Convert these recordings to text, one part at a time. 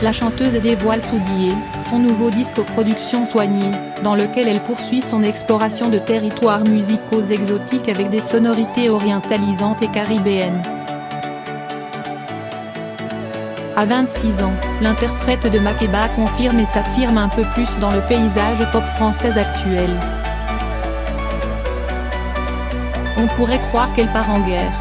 la chanteuse dévoile Soudié, son nouveau disque aux productions soignées, dans lequel elle poursuit son exploration de territoires musicaux exotiques avec des sonorités orientalisantes et caribéennes. À 26 ans, l'interprète de Makeba confirme et s'affirme un peu plus dans le paysage pop français actuel. On pourrait croire qu'elle part en guerre.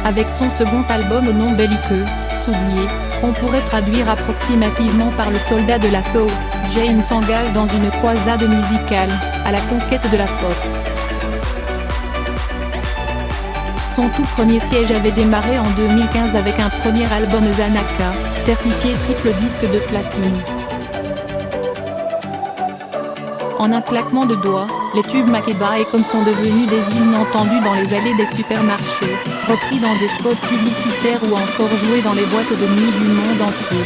Avec son second album au nom belliqueux, Soudié, qu'on pourrait traduire approximativement par le soldat de l'assaut, Jane s'engage dans une croisade musicale, à la conquête de la pop. Son tout premier siège avait démarré en 2015 avec un premier album Zanaka, certifié triple disque de platine. En un claquement de doigts, les tubes Makeba et Comme sont devenus des hymnes entendus dans les allées des supermarchés, repris dans des spots publicitaires ou encore joués dans les boîtes de nuit du monde entier.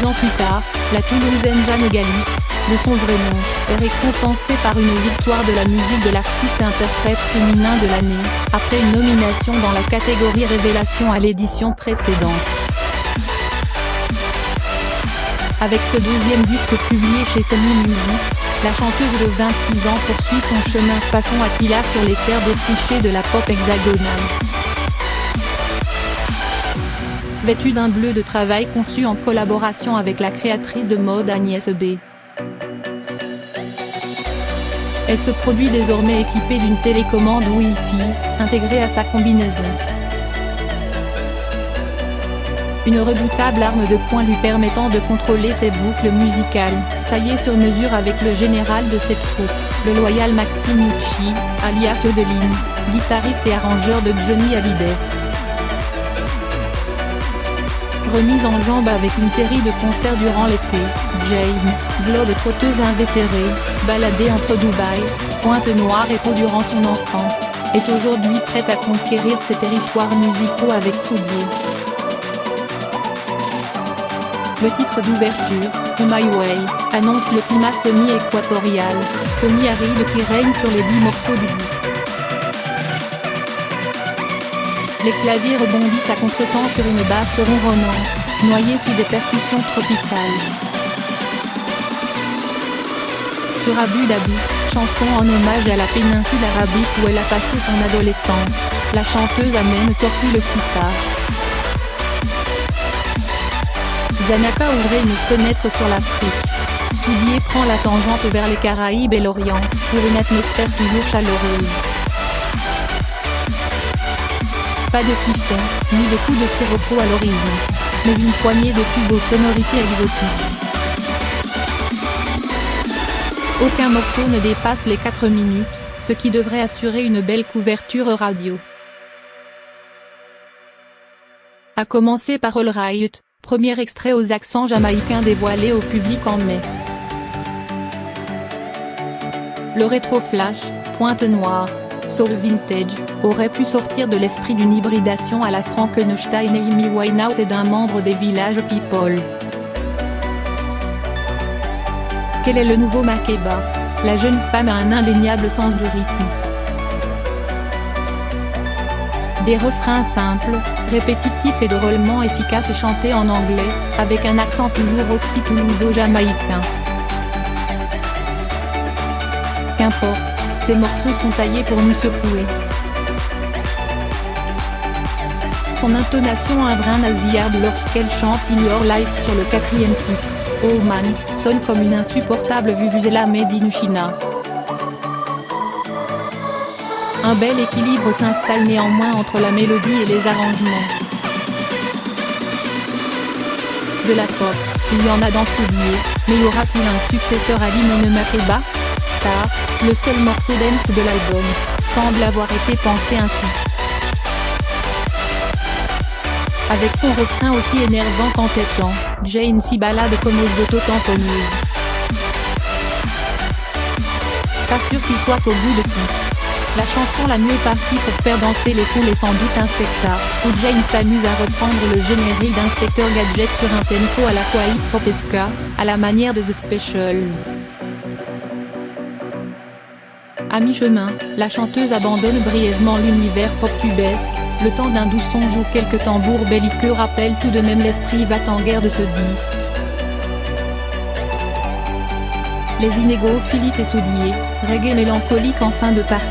2 ans plus tard, la Toulousaine Jeanne Gali, de son vrai nom, est récompensée par une victoire de la musique de l'artiste-interprète féminin de l'année, après une nomination dans la catégorie Révélation à l'édition précédente. Avec ce 2e disque publié chez Sony Music, la chanteuse de 26 ans poursuit son chemin façon Attila sur les terres défrichées de la pop hexagonale. Vêtue d'un bleu de travail conçu en collaboration avec la créatrice de mode Agnès B. Elle se produit désormais équipée d'une télécommande Wi-Fi, intégrée à sa combinaison. Une redoutable arme de poing lui permettant de contrôler ses boucles musicales, taillées sur mesure avec le général de cette troupe, le loyal Maxime Nucci, alias Yodeline, guitariste et arrangeur de Johnny Hallyday. Remise en jambe avec une série de concerts durant l'été, Jane, globe-trotteuse invétérée, baladée entre Dubaï, Pointe-Noire et Pau durant son enfance, est aujourd'hui prête à conquérir ses territoires musicaux avec Soudié. Le titre d'ouverture, On My Way, annonce le climat semi-équatorial, semi-aride qui règne sur les 10 morceaux du disque. Les claviers rebondissent à contretemps sur une basse ronronnante, noyée sous des percussions tropicales. Sur Abu Dhabi, chanson en hommage à la péninsule arabique où elle a passé son adolescence, la chanteuse amène surtout le sitar. Zanaka ouvrait une fenêtre sur l'Afrique. Soudié prend la tangente vers les Caraïbes et l'Orient, pour une atmosphère toujours chaleureuse. Pas de typhon, ni de coups de sirocco à l'horizon, mais une poignée de tubes aux sonorités exotiques. Aucun morceau ne dépasse les 4 minutes, ce qui devrait assurer une belle couverture radio. À commencer par All Right, premier extrait aux accents jamaïcains dévoilé au public en mai. Le rétro-flash, Pointe-Noire, soul vintage, aurait pu sortir de l'esprit d'une hybridation à la Frankenstein et Amy Winehouse et d'un membre des Village People. Quel est le nouveau Makeba? La jeune femme a un indéniable sens du rythme. Des refrains simples, répétitifs et drôlement efficaces chantés en anglais, avec un accent toujours aussi toulouso-jamaïcain. Qu'importe, ces morceaux sont taillés pour nous secouer. Son intonation un brin nasillarde lorsqu'elle chante In Your Life sur le 4e titre, Oh Man, sonne comme une insupportable vuvuzela made in China. Un bel équilibre s'installe néanmoins entre la mélodie et les arrangements. De la pop, il y en a dans Soudié, mais y aura-t-il un successeur à l'hymne Makeba? Car, le seul morceau dance de l'album, semble avoir été pensé ainsi. Avec son refrain aussi énervant qu'entêtant, Jane s'y balade comme aux autotamponneuses. Pas sûr qu'il soit au bout de tout. La chanson la mieux partie pour faire danser les foules est sans doute Inspector, où Jane s'amuse à reprendre le générique d'Inspecteur Gadget sur un tempo à la fois hip-hop et ska, à la manière de The Specials. À mi-chemin, la chanteuse abandonne brièvement l'univers pop-tubesque, le temps d'un doux songe où quelques tambours belliqueux rappellent tout de même l'esprit va-t-en-guerre de ce disque. Les inégaux Philippe et Soudier, reggae mélancolique en fin de partie,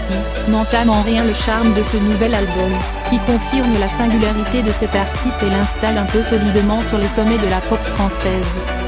n'entament en rien le charme de ce nouvel album, qui confirme la singularité de cet artiste et l'installe un peu solidement sur les sommets de la pop française.